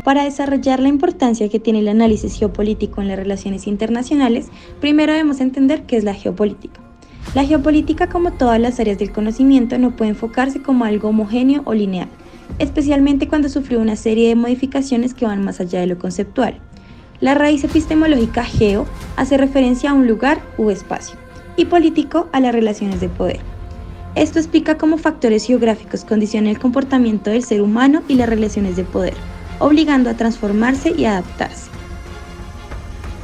Para desarrollar la importancia que tiene el análisis geopolítico en las relaciones internacionales, primero debemos entender qué es la geopolítica. La geopolítica, como todas las áreas del conocimiento, no puede enfocarse como algo homogéneo o lineal, especialmente cuando sufrió una serie de modificaciones que van más allá de lo conceptual. La raíz epistemológica geo hace referencia a un lugar u espacio, y político a las relaciones de poder. Esto explica cómo factores geográficos condicionan el comportamiento del ser humano y las relaciones de poder, obligando a transformarse y adaptarse.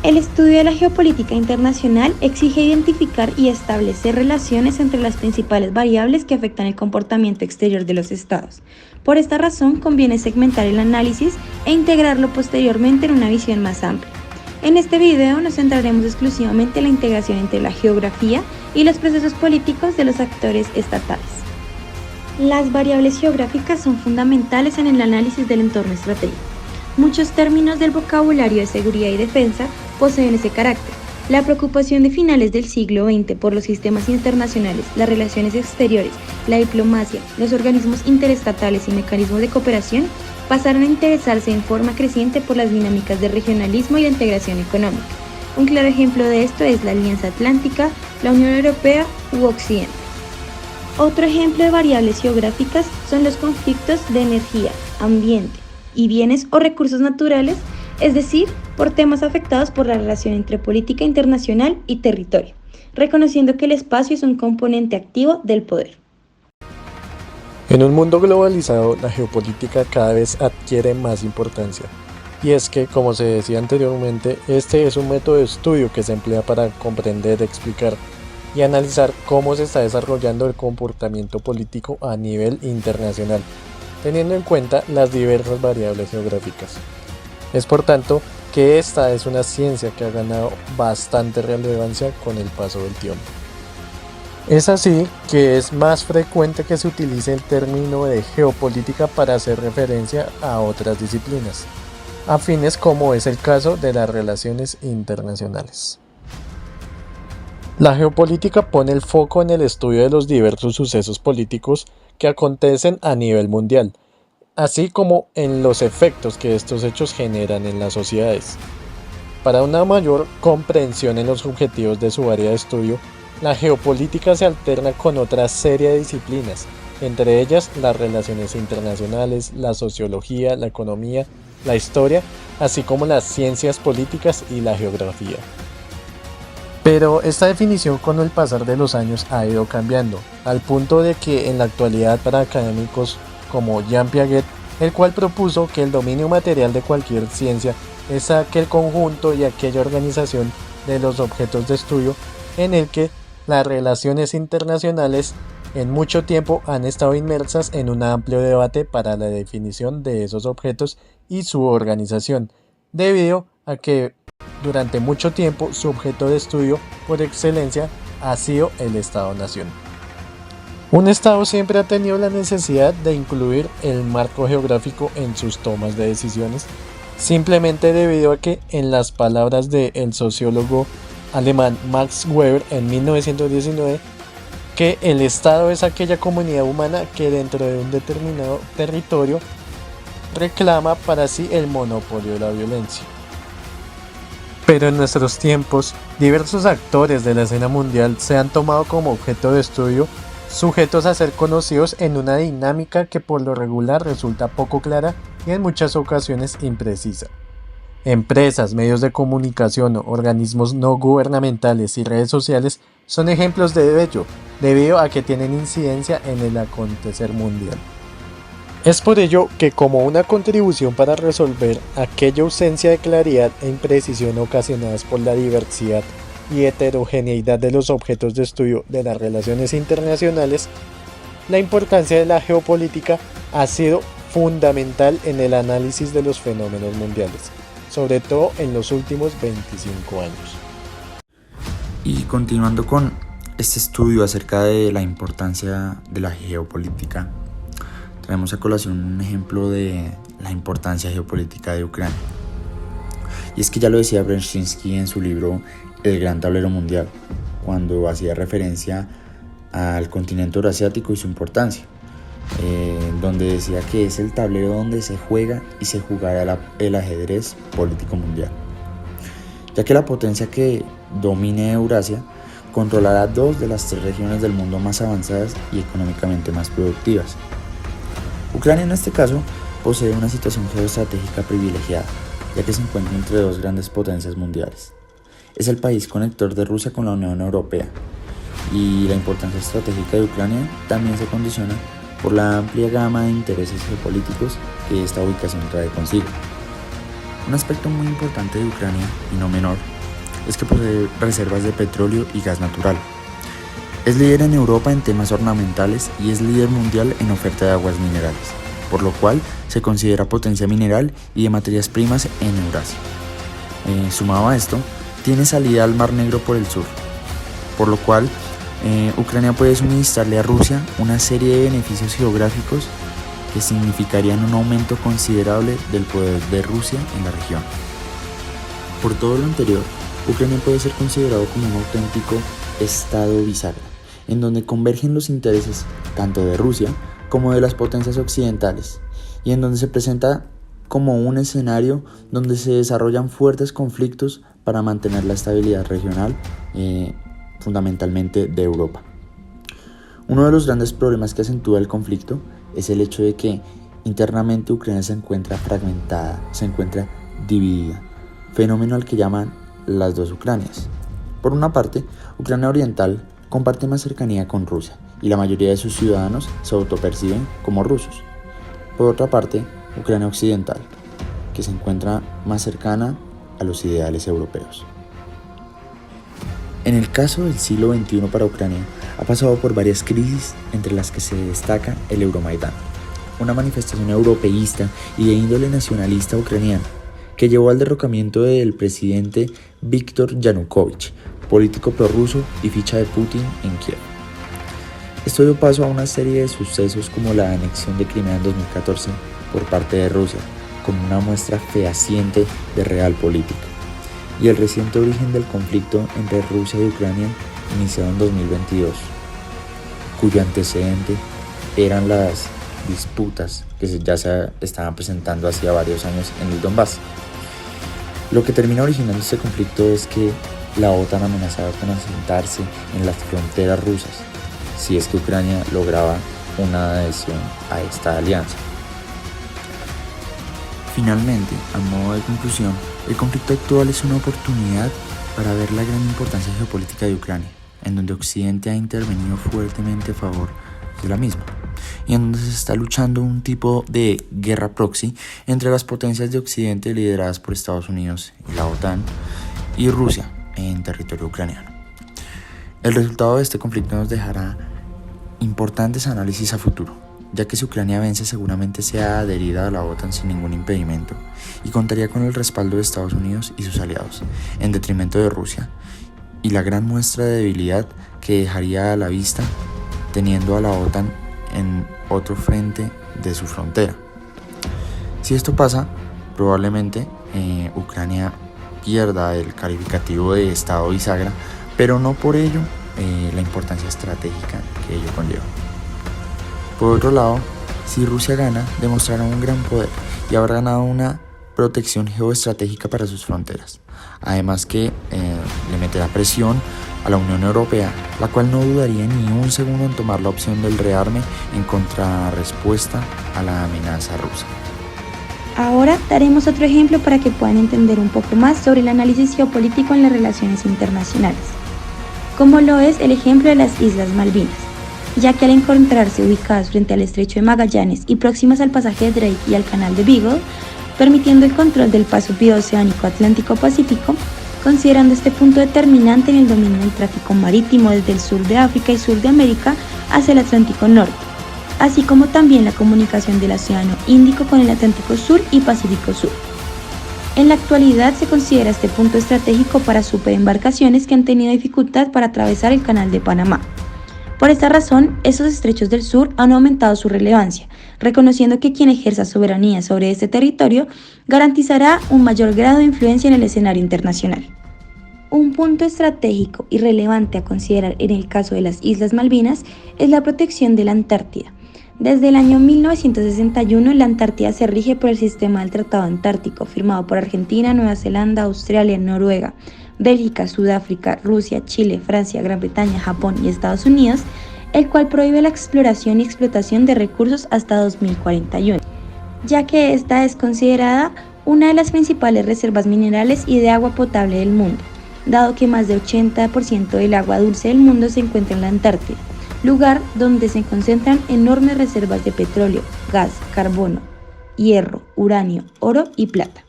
El estudio de la geopolítica internacional exige identificar y establecer relaciones entre las principales variables que afectan el comportamiento exterior de los estados. Por esta razón, conviene segmentar el análisis e integrarlo posteriormente en una visión más amplia. En este video nos centraremos exclusivamente en la integración entre la geografía y los procesos políticos de los actores estatales. Las variables geográficas son fundamentales en el análisis del entorno estratégico. Muchos términos del vocabulario de seguridad y defensa poseen ese carácter. La preocupación de finales del siglo XX por los sistemas internacionales, las relaciones exteriores, la diplomacia, los organismos interestatales y mecanismos de cooperación pasaron a interesarse en forma creciente por las dinámicas de regionalismo y de integración económica. Un claro ejemplo de esto es la Alianza Atlántica, la Unión Europea u Occidente. Otro ejemplo de variables geográficas son los conflictos de energía, ambiente y bienes o recursos naturales, es decir, por temas afectados por la relación entre política internacional y territorio, reconociendo que el espacio es un componente activo del poder. En un mundo globalizado, la geopolítica cada vez adquiere más importancia. Y es que, como se decía anteriormente, este es un método de estudio que se emplea para comprender, explicar y analizar cómo se está desarrollando el comportamiento político a nivel internacional, teniendo en cuenta las diversas variables geográficas. Es por tanto que esta es una ciencia que ha ganado bastante relevancia con el paso del tiempo. Es así que es más frecuente que se utilice el término de geopolítica para hacer referencia a otras disciplinas, afines como es el caso de las relaciones internacionales. La geopolítica pone el foco en el estudio de los diversos sucesos políticos que acontecen a nivel mundial, así como en los efectos que estos hechos generan en las sociedades. Para una mayor comprensión en los objetivos de su área de estudio, la geopolítica se alterna con otra serie de disciplinas, entre ellas las relaciones internacionales, la sociología, la economía, la historia, así como las ciencias políticas y la geografía. Pero esta definición con el pasar de los años ha ido cambiando, al punto de que en la actualidad para académicos como Jean Piaget, el cual propuso que el dominio material de cualquier ciencia es aquel conjunto y aquella organización de los objetos de estudio en el que las relaciones internacionales en mucho tiempo han estado inmersas en un amplio debate para la definición de esos objetos y su organización, debido a que durante mucho tiempo su objeto de estudio por excelencia ha sido el Estado-nación. Un Estado siempre ha tenido la necesidad de incluir el marco geográfico en sus tomas de decisiones, simplemente debido a que, en las palabras del sociólogo alemán Max Weber en 1919, que el Estado es aquella comunidad humana que dentro de un determinado territorio reclama para sí el monopolio de la violencia. Pero en nuestros tiempos, diversos actores de la escena mundial se han tomado como objeto de estudio, sujetos a ser conocidos en una dinámica que por lo regular resulta poco clara y en muchas ocasiones imprecisa. Empresas, medios de comunicación, organismos no gubernamentales y redes sociales son ejemplos de ello, debido a que tienen incidencia en el acontecer mundial. Es por ello que, como una contribución para resolver aquella ausencia de claridad e imprecisión ocasionadas por la diversidad y heterogeneidad de los objetos de estudio de las relaciones internacionales, la importancia de la geopolítica ha sido fundamental en el análisis de los fenómenos mundiales, sobre todo en los últimos 25 años. Y continuando con este estudio acerca de la importancia de la geopolítica, traemos a colación un ejemplo de la importancia geopolítica de Ucrania. Y es que ya lo decía Brzezinski en su libro El Gran Tablero Mundial, cuando hacía referencia al continente euroasiático y su importancia. donde decía que es el tablero donde se juega y se jugará el ajedrez político mundial, ya que la potencia que domine Eurasia controlará 2 de las 3 regiones del mundo más avanzadas y económicamente más productivas. Ucrania en este caso posee una situación geoestratégica privilegiada, ya que se encuentra entre 2 grandes potencias mundiales. Es el país conector de Rusia con la Unión Europea, y la importancia estratégica de Ucrania también se condiciona por la amplia gama de intereses geopolíticos que esta ubicación trae consigo. Un aspecto muy importante de Ucrania, y no menor, es que posee reservas de petróleo y gas natural. Es líder en Europa en temas ornamentales y es líder mundial en oferta de aguas minerales, por lo cual se considera potencia mineral y de materias primas en Eurasia. Sumado a esto, tiene salida al Mar Negro por el sur, por lo cual Ucrania puede suministrarle a Rusia una serie de beneficios geográficos que significarían un aumento considerable del poder de Rusia en la región. Por todo lo anterior, Ucrania puede ser considerado como un auténtico estado bisagra, en donde convergen los intereses tanto de Rusia como de las potencias occidentales, y en donde se presenta como un escenario donde se desarrollan fuertes conflictos para mantener la estabilidad regional, fundamentalmente de Europa. Uno de los grandes problemas que acentúa el conflicto es el hecho de que internamente Ucrania se encuentra fragmentada, se encuentra dividida, fenómeno al que llaman las 2 Ucranias. Por una parte, Ucrania Oriental comparte más cercanía con Rusia y la mayoría de sus ciudadanos se autoperciben como rusos. Por otra parte, Ucrania Occidental, que se encuentra más cercana a los ideales europeos. En el caso del siglo XXI para Ucrania, ha pasado por varias crisis, entre las que se destaca el Euromaidán, una manifestación europeísta y de índole nacionalista ucraniana, que llevó al derrocamiento del presidente Viktor Yanukovych, político prorruso y ficha de Putin en Kiev. Esto dio paso a una serie de sucesos como la anexión de Crimea en 2014 por parte de Rusia, como una muestra fehaciente de real política, y el reciente origen del conflicto entre Rusia y Ucrania iniciado en 2022, cuyo antecedente eran las disputas que ya se estaban presentando hacía varios años en el Donbass. Lo que termina originando este conflicto es que la OTAN amenazaba con asentarse en las fronteras rusas si es que Ucrania lograba una adhesión a esta alianza. Finalmente, a modo de conclusión, el conflicto actual es una oportunidad para ver la gran importancia geopolítica de Ucrania, en donde Occidente ha intervenido fuertemente a favor de la misma, y en donde se está luchando un tipo de guerra proxy entre las potencias de Occidente lideradas por Estados Unidos y la OTAN y Rusia en territorio ucraniano. El resultado de este conflicto nos dejará importantes análisis a futuro, ya que si Ucrania vence seguramente sea adherida a la OTAN sin ningún impedimento y contaría con el respaldo de Estados Unidos y sus aliados, en detrimento de Rusia, y la gran muestra de debilidad que dejaría a la vista teniendo a la OTAN en otro frente de su frontera. Si esto pasa, probablemente Ucrania pierda el calificativo de estado bisagra, pero no por ello la importancia estratégica que ello conlleva. Por otro lado, si Rusia gana, demostrará un gran poder y habrá ganado una protección geoestratégica para sus fronteras. Además que le meterá presión a la Unión Europea, la cual no dudaría ni un segundo en tomar la opción del rearme en contrarrespuesta a la amenaza rusa. Ahora daremos otro ejemplo para que puedan entender un poco más sobre el análisis geopolítico en las relaciones internacionales, como lo es el ejemplo de las Islas Malvinas, ya que al encontrarse ubicadas frente al Estrecho de Magallanes y próximas al pasaje de Drake y al Canal de Beagle, permitiendo el control del paso bioceánico Atlántico-Pacífico, considerando este punto determinante en el dominio del tráfico marítimo desde el sur de África y sur de América hacia el Atlántico Norte, así como también la comunicación del Océano Índico con el Atlántico Sur y Pacífico Sur. En la actualidad se considera este punto estratégico para superembarcaciones que han tenido dificultad para atravesar el Canal de Panamá. Por esta razón, esos estrechos del sur han aumentado su relevancia, reconociendo que quien ejerza soberanía sobre este territorio garantizará un mayor grado de influencia en el escenario internacional. Un punto estratégico y relevante a considerar en el caso de las Islas Malvinas es la protección de la Antártida, Desde el año 1961, la Antártida se rige por el sistema del Tratado Antártico, firmado por Argentina, Nueva Zelanda, Australia, Noruega, Bélgica, Sudáfrica, Rusia, Chile, Francia, Gran Bretaña, Japón y Estados Unidos, el cual prohíbe la exploración y explotación de recursos hasta 2041, ya que esta es considerada una de las principales reservas minerales y de agua potable del mundo, dado que más del 80% del agua dulce del mundo se encuentra en la Antártida, lugar donde se concentran enormes reservas de petróleo, gas, carbono, hierro, uranio, oro y plata.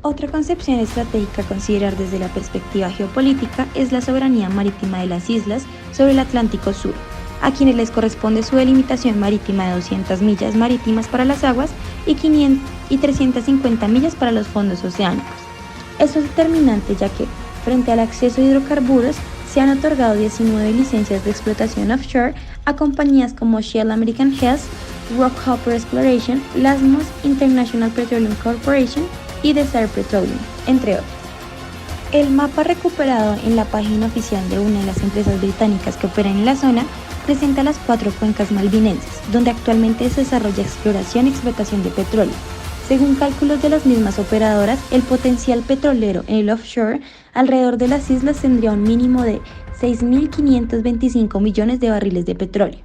Otra concepción estratégica a considerar desde la perspectiva geopolítica es la soberanía marítima de las islas sobre el Atlántico Sur, a quienes les corresponde su delimitación marítima de 200 millas marítimas para las aguas y 350 millas para los fondos oceánicos. Esto es determinante ya que, frente al acceso a hidrocarburos, se han otorgado 19 licencias de explotación offshore a compañías como Shell American Hess, Rockhopper Exploration, Lasmos International Petroleum Corporation y Desert Petroleum, entre otros. El mapa recuperado en la página oficial de una de las empresas británicas que operan en la zona presenta las 4 cuencas malvinenses, donde actualmente se desarrolla exploración y explotación de petróleo. Según cálculos de las mismas operadoras, el potencial petrolero en el offshore alrededor de las islas tendría un mínimo de 6.525 millones de barriles de petróleo.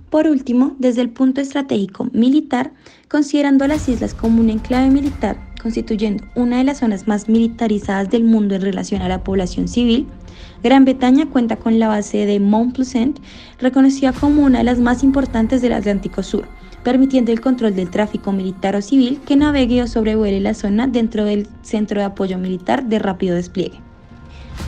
Por último, desde el punto estratégico militar, considerando a las islas como un enclave militar, constituyendo una de las zonas más militarizadas del mundo en relación a la población civil, Gran Bretaña cuenta con la base de Mont Pleasant, reconocida como una de las más importantes del Atlántico Sur, permitiendo el control del tráfico militar o civil que navegue o sobrevuele la zona dentro del Centro de Apoyo Militar de Rápido Despliegue.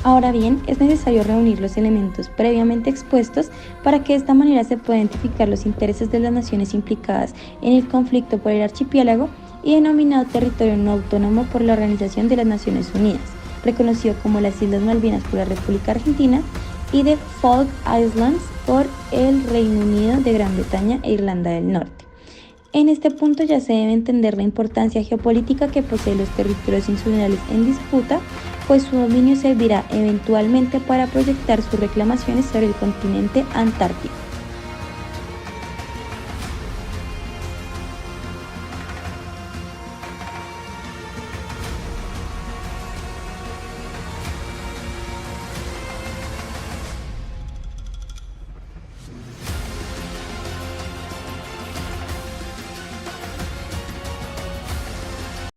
Ahora bien, es necesario reunir los elementos previamente expuestos para que de esta manera se pueda identificar los intereses de las naciones implicadas en el conflicto por el archipiélago y denominado territorio no autónomo por la Organización de las Naciones Unidas, reconocido como las Islas Malvinas por la República Argentina y de Falk Islands por el Reino Unido de Gran Bretaña e Irlanda del Norte. En este punto ya se debe entender la importancia geopolítica que poseen los territorios insulares en disputa, pues su dominio servirá eventualmente para proyectar sus reclamaciones sobre el continente antártico.